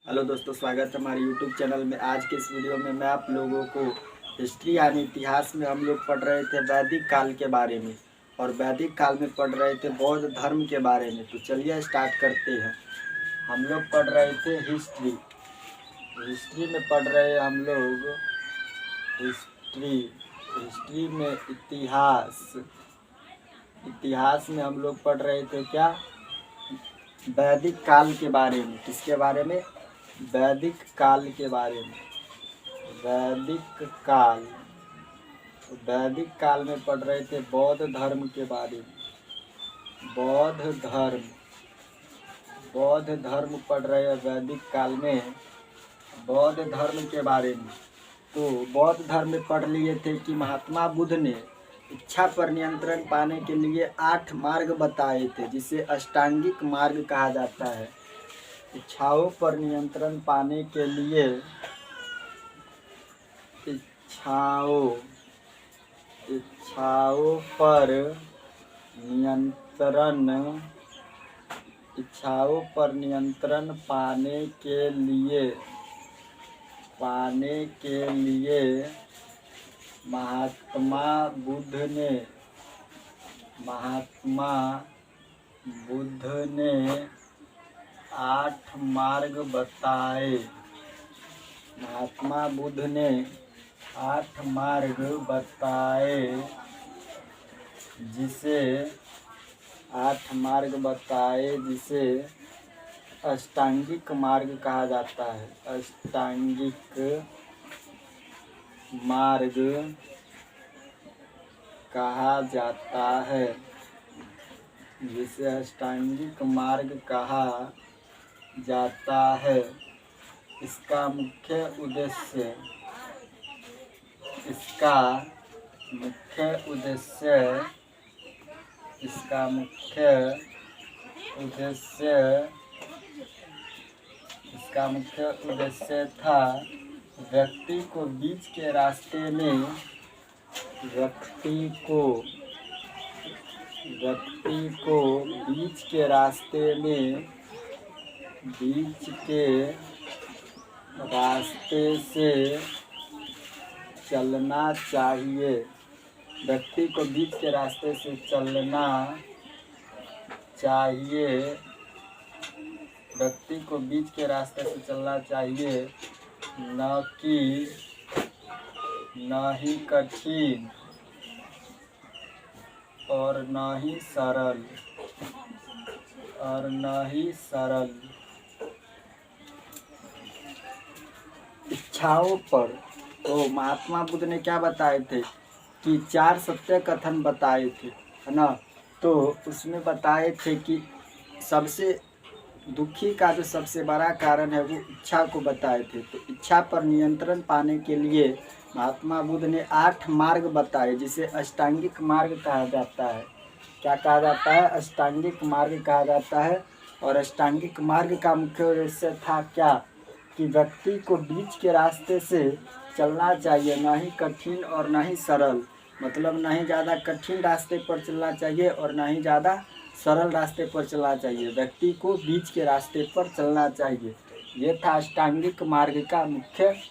Hello दोस्तों, स्वागत है हमारे यूट्यूब चैनल में। आज के इस वीडियो में मैं आप लोगों को हिस्ट्री यानी इतिहास में हम लोग पढ़ रहे थे वैदिक काल के बारे में, और वैदिक काल में पढ़ रहे थे बौद्ध धर्म के बारे में। तो चलिए स्टार्ट करते हैं। हम लोग पढ़ रहे थे हिस्ट्री। हिस्ट्री में पढ़ रहे हैं हम लोग हिस्ट्री में इतिहास में हम लोग पढ़ रहे थे क्या, वैदिक काल के बारे में। किसके बारे में? वैदिक काल के बारे में। वैदिक काल में पढ़ रहे थे बौद्ध धर्म के बारे में। बौद्ध धर्म पढ़ रहे हैं वैदिक काल में, बौद्ध धर्म के बारे में। तो बौद्ध धर्म में पढ़ लिए थे कि महात्मा बुद्ध ने इच्छा पर नियंत्रण पाने के लिए 8 मार्ग बताए थे, जिसे अष्टांगिक मार्ग कहा जाता है। इच्छाओं पर नियंत्रण पाने के लिए इच्छाओं पर नियंत्रण पाने के लिए महात्मा बुद्ध ने 8 मार्ग बताए। महात्मा बुद्ध ने 8 मार्ग बताए, जिसे अष्टांगिक मार्ग कहा जाता है। अष्टांगिक मार्ग कहा जाता है, जिसे अष्टांगिक मार्ग कहा जाता है। इसका मुख्य उद्देश्य था व्यक्ति को बीच के रास्ते से चलना चाहिए। व्यक्ति को बीच के रास्ते से चलना चाहिए, न ही कठिन और न ही सरल। इच्छाओं पर तो महात्मा बुद्ध ने क्या बताए थे कि 4 सत्य कथन बताए थे, है ना। तो उसमें बताए थे कि सबसे दुखी का जो सबसे बड़ा कारण है वो इच्छा को बताए थे। तो इच्छा पर नियंत्रण पाने के लिए महात्मा बुद्ध ने 8 मार्ग बताए, जिसे अष्टांगिक मार्ग कहा जाता है। क्या कहा जाता है? अष्टांगिक मार्ग कहा जाता है। और अष्टांगिक मार्ग का मुख्य उद्देश्य था क्या, कि व्यक्ति को बीच के रास्ते से चलना चाहिए, ना ही कठिन और ना ही सरल। मतलब ना ही ज़्यादा कठिन रास्ते पर चलना चाहिए और ना ही ज़्यादा सरल रास्ते पर चलना चाहिए। व्यक्ति को बीच के रास्ते पर चलना चाहिए। ये था अष्टांगिक मार्ग का मुख्य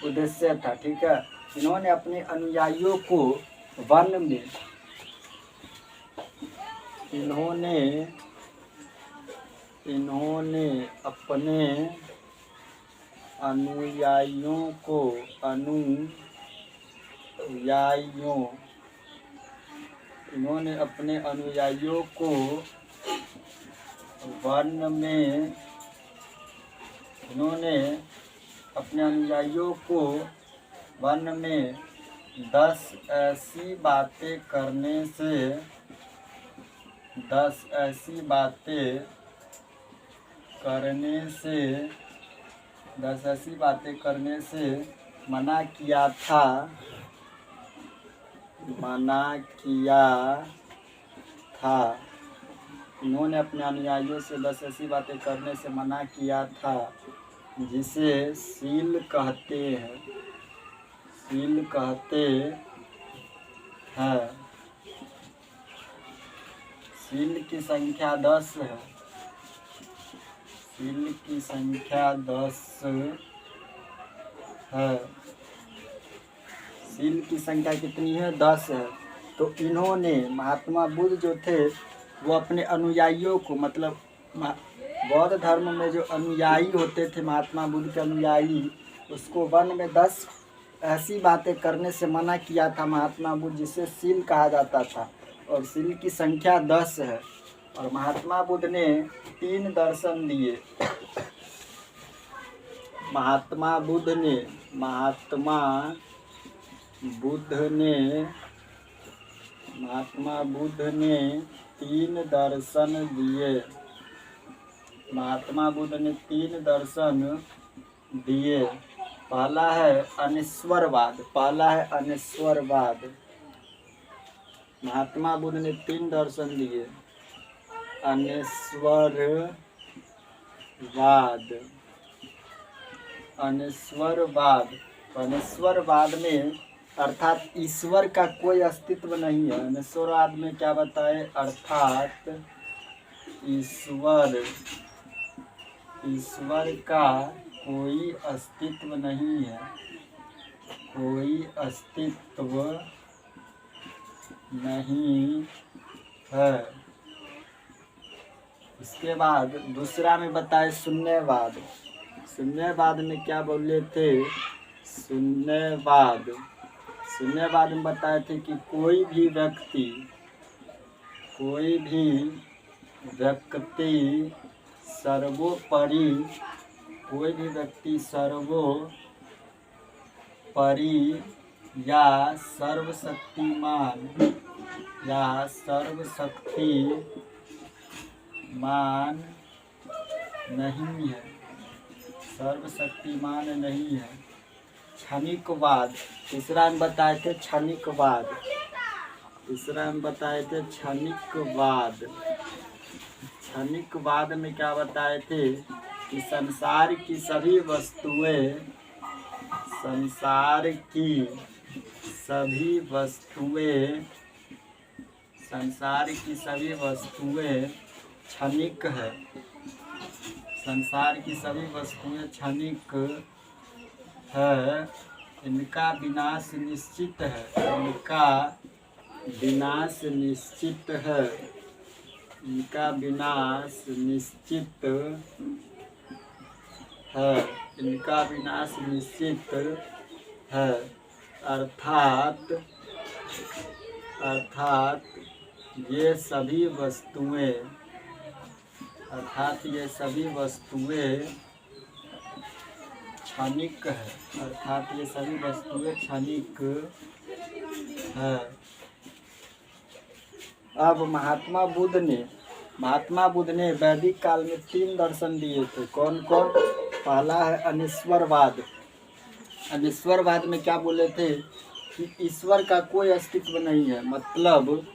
उद्देश्य था। ठीक है। इन्होंने अपने अनुयायियों को वन में वन में 10 ऐसी बातें करने से मना किया था। इन्होंने अपने अनुयायियों से 10 ऐसी बातें करने से मना किया था, जिसे सील कहते हैं। सील की संख्या 10 है। सील की संख्या 10 है। सील की संख्या कितनी है? 10 है। तो इन्होंने महात्मा बुद्ध जो थे वो अपने अनुयायियों को, मतलब बौद्ध धर्म में जो अनुयायी होते थे, महात्मा बुद्ध के अनुयायी, उसको वन में 10 ऐसी बातें करने से मना किया था महात्मा बुद्ध, जिसे सील कहा जाता था। और सील की संख्या 10 है। और महात्मा बुद्ध ने 3 दर्शन दिए। महात्मा बुद्ध ने 3 दर्शन दिए। महात्मा बुद्ध ने 3 दर्शन दिए। पहला है अनिश्वरवाद। महात्मा बुद्ध ने 3 दर्शन दिए। अनिश्वरवाद में अर्थात ईश्वर का कोई अस्तित्व नहीं है। अनिश्वरवाद में क्या बताए? अर्थात ईश्वर का कोई अस्तित्व नहीं है। इसके बाद दूसरा में बताए शून्यवाद। शून्यवाद में क्या बोले थे? शून्यवाद में बताए थे कि कोई भी व्यक्ति सर्वोपरि या सर्वशक्तिमान नहीं है। क्षणिकवाद। तीसरा में बताए थे क्षणिकवाद। क्षणिकवाद में क्या बताए थे? कि संसार की सभी वस्तुएं क्षणिक है। इनका विनाश निश्चित है। अर्थात ये सभी वस्तुएं क्षणिक है। अब महात्मा बुद्ध ने वैदिक काल में 3 दर्शन दिए थे। कौन कौन? पहला है अनिश्वरवाद। अनिश्वरवाद में क्या बोले थे? कि ईश्वर का कोई अस्तित्व नहीं है। मतलब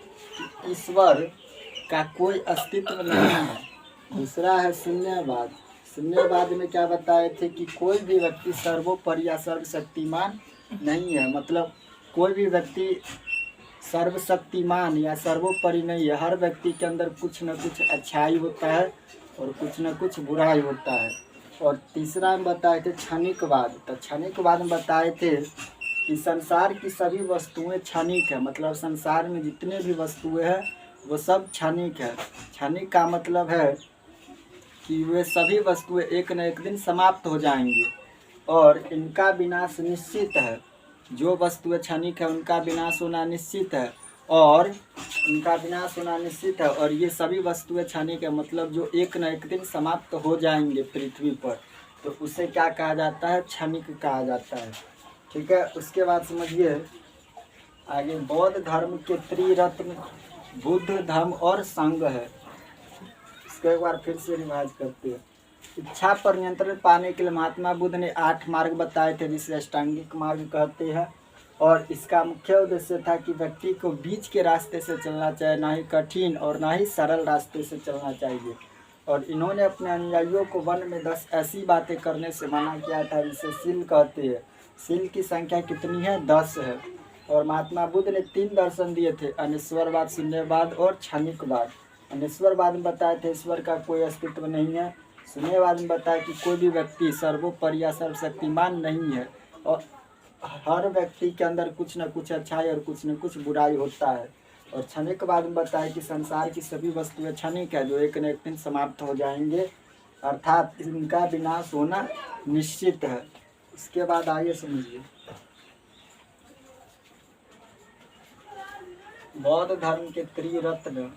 ईश्वर का कोई अस्तित्व नहीं है। दूसरा है शून्यवाद। शून्यवाद में क्या बताए थे? कि कोई भी व्यक्ति सर्वोपरि या सर्वशक्तिमान नहीं है। मतलब कोई भी व्यक्ति सर्वशक्तिमान या सर्वोपरि नहीं है। हर व्यक्ति के अंदर कुछ न कुछ अच्छाई होता है और कुछ न कुछ बुराई होता है। और तीसरा में बताए थे क्षणिकवाद। तो क्षणिकवाद में बताए थे कि संसार की सभी वस्तुएं क्षणिक है। मतलब संसार में जितने भी वस्तुएं हैं वो सब क्षणिक है। क्षणिक का मतलब है कि वे सभी वस्तुएं एक न एक दिन समाप्त हो जाएंगी और इनका विनाश निश्चित है। जो वस्तुएं क्षणिक है उनका विनाश होना निश्चित है और ये सभी वस्तुएं क्षणिक है। मतलब जो एक न एक दिन समाप्त हो जाएंगे पृथ्वी पर, तो उसे क्या कहा जाता है? क्षणिक कहा जाता है। ठीक है। उसके बाद समझिए आगे, बौद्ध धर्म के त्रिरत्न बुद्ध, धम्म और संघ है। इसको एक बार फिर से रिवाइज करते हैं। इच्छा पर नियंत्रण पाने के लिए महात्मा बुद्ध ने 8 मार्ग बताए थे, जिसे अष्टांगिक मार्ग कहते हैं। और इसका मुख्य उद्देश्य था कि व्यक्ति को बीच के रास्ते से चलना चाहिए, ना ही कठिन और ना ही सरल रास्ते से चलना चाहिए। और इन्होंने अपने अनुयायियों को वन में 10 ऐसी बातें करने से मना किया था, जिसे सील कहते हैं। सील की संख्या कितनी है? 10 है। और महात्मा बुद्ध ने 3 दर्शन दिए थे, अनिश्वरवाद, शून्यवाद और क्षणिकवाद। अनिश्वरवाद में बताए थे ईश्वर का कोई अस्तित्व नहीं है। सुनने बाद में बताया कि कोई भी व्यक्ति सर्वोपरि या सर्वशक्तिमान नहीं है और हर व्यक्ति के अंदर कुछ न कुछ अच्छाई और कुछ न कुछ बुराई होता है। और क्षणिक बाद में बताया कि संसार की सभी वस्तुएं क्षणिक है जो एक न एक दिन समाप्त हो जाएंगे, अर्थात इनका विनाश होना निश्चित है। इसके बाद आइए समझिए, बौद्ध धर्म के त्रिरत्न,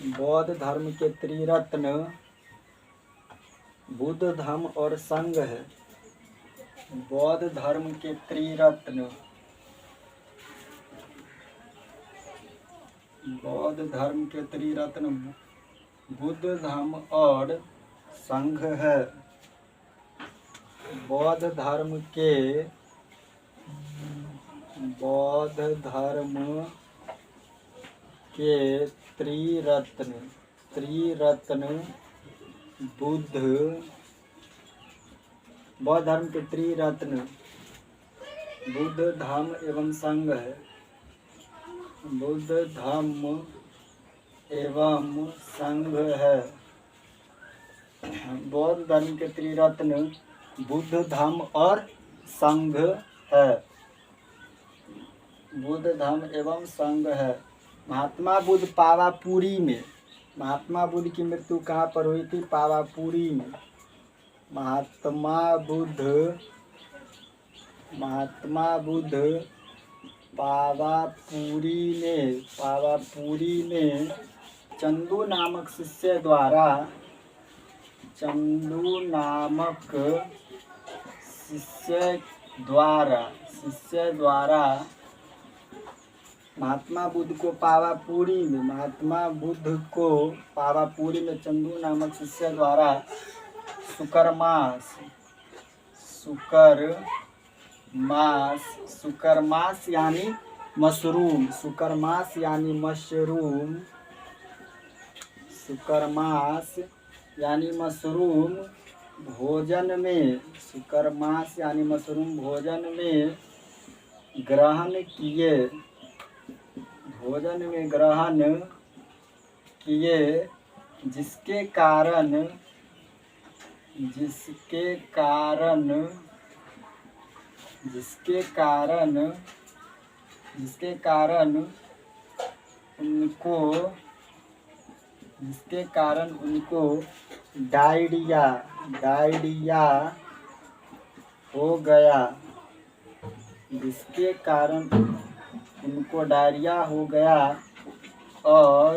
बौद्ध धर्म के त्रिरत्न बुद्ध, धम्म और संघ है। बौद्ध धर्म के त्रिरत्न, बौद्ध धर्म के त्रिरत्न बुद्ध, धम्म और संघ है। बौद्ध धर्म के, बौद्ध धर्म के त्रिरत्न, त्रिरत्न बुद्ध, बौद्ध धर्म के त्रिरत्न बुद्ध, धम्म एवं संघ है। बुद्ध, धम्म एवं संघ है। बौद्ध धर्म के त्रिरत्न बुद्ध, धम्म और संघ है। बुद्ध, धम्म एवं संघ है। महात्मा बुद्ध पावापुरी में, महात्मा बुद्ध की मृत्यु कहाँ पर हुई थी? पावापुरी में। महात्मा बुद्ध, महात्मा बुद्ध पावापुरी में, पावापुरी में चंदू नामक शिष्य द्वारा, चंदू नामक शिष्य द्वारा, शिष्य द्वारा महात्मा बुद्ध को पावापुरी में, महात्मा बुद्ध को पावापुरी में चंदू नामक शिष्य द्वारा सुकरमास, सुकरमास, सुकरमास यानी मशरूम, सुकरमास यानी मशरूम, सुकरमास यानी मशरूम भोजन में, सुकरमास यानी मशरूम भोजन में ग्रहण किए, भोजन में ग्रहण किए, जिसके कारण, जिसके कारण, जिसके कारण, जिसके कारण उनको, जिसके कारण उनको डायरिया, डायरिया हो गया, जिसके कारण उनको डायरिया हो गया और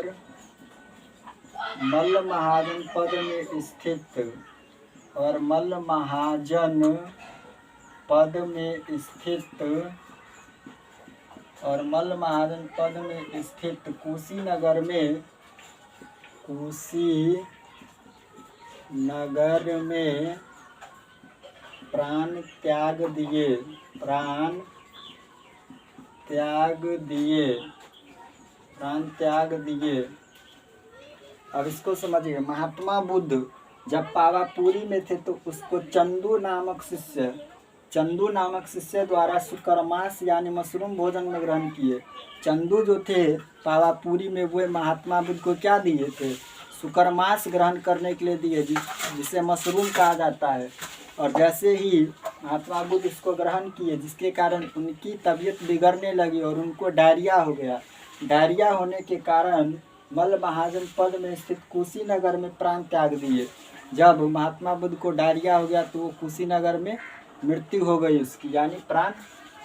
मल्ल महाजन पद में स्थित, और मल्ल महाजन पद में स्थित, और मल्ल महाजन पद में स्थित कुशीनगर में, कुशीनगर में प्राण त्याग दिए, प्राण त्याग दिए, प्राण त्याग दिए। अब इसको समझिए, महात्मा बुद्ध जब पावापुरी में थे तो उसको चंदू नामक शिष्य, चंदू नामक शिष्य द्वारा सुकरमास यानी मशरूम भोजन में ग्रहण किए। चंदू जो थे पावापुरी में, वो महात्मा बुद्ध को क्या दिए थे? सुकरमास ग्रहण करने के लिए दिए, जिसे मशरूम कहा जाता है। और जैसे ही महात्मा बुद्ध इसको ग्रहण किए, जिसके कारण उनकी तबीयत बिगड़ने लगी और उनको डायरिया हो गया। डायरिया होने के कारण मल्ल महाजन पद में स्थित कुशीनगर में प्राण त्याग दिए। जब महात्मा बुद्ध को डायरिया हो गया तो वो कुशीनगर में मृत्यु हो गई उसकी, यानी प्राण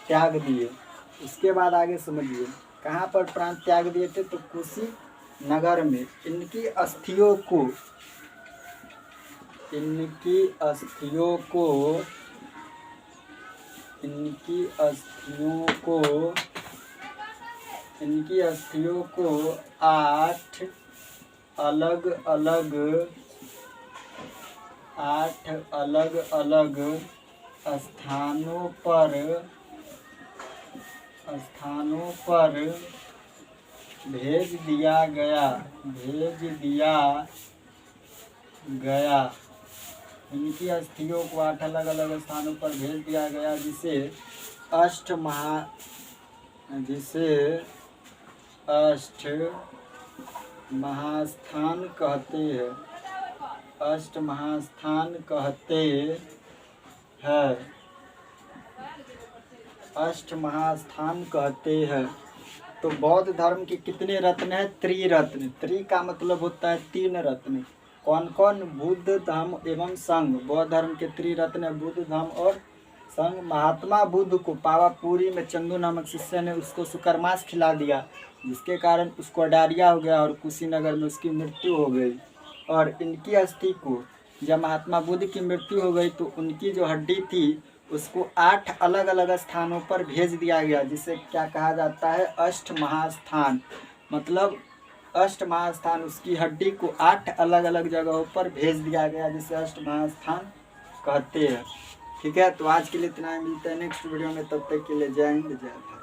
त्याग दिए। उसके बाद आगे समझिए, कहाँ पर प्राण त्याग दिए थे? तो कुशीनगर में। इनकी अस्थियों को, इनकी अस्थियों को, इनकी अस्थियों को, इनकी अस्थियों को 8 अलग अलग, 8 अलग अलग स्थानों पर भेज दिया गया, भेज दिया गया। इनकी अस्थियों को 8 अलग अलग स्थानों पर भेज दिया गया, जिसे अष्ट महास्थान कहते हैं, अष्ट महास्थान कहते हैं। अष्ट महास्थान कहते हैं। तो बौद्ध धर्म के कितने रत्न हैं? त्रिरत्न। त्रि का मतलब होता है तीन रत्न। कौन कौन? बुद्ध, धम्म एवं संघ। बौद्ध धर्म के त्रिरत्न है बुद्ध, धम्म और संघ। महात्मा बुद्ध को पावापुरी में चंदू नामक शिष्य ने उसको सुकरमास खिला दिया, जिसके कारण उसको डायरिया हो गया और कुशीनगर में उसकी मृत्यु हो गई। और इनकी अस्थि को, जब महात्मा बुद्ध की मृत्यु हो गई तो उनकी जो हड्डी थी उसको 8 अलग अलग स्थानों पर भेज दिया गया, जिसे क्या कहा जाता है? अष्ट महास्थान। मतलब अष्ट महास्थान, उसकी हड्डी को 8 अलग अलग जगहों पर भेज दिया गया, जिसे अष्ट महास्थान कहते हैं। ठीक है, तो आज के लिए इतना ही। मिलते हैं नेक्स्ट वीडियो में, तब तक के लिए जय हिंद, जय भारत।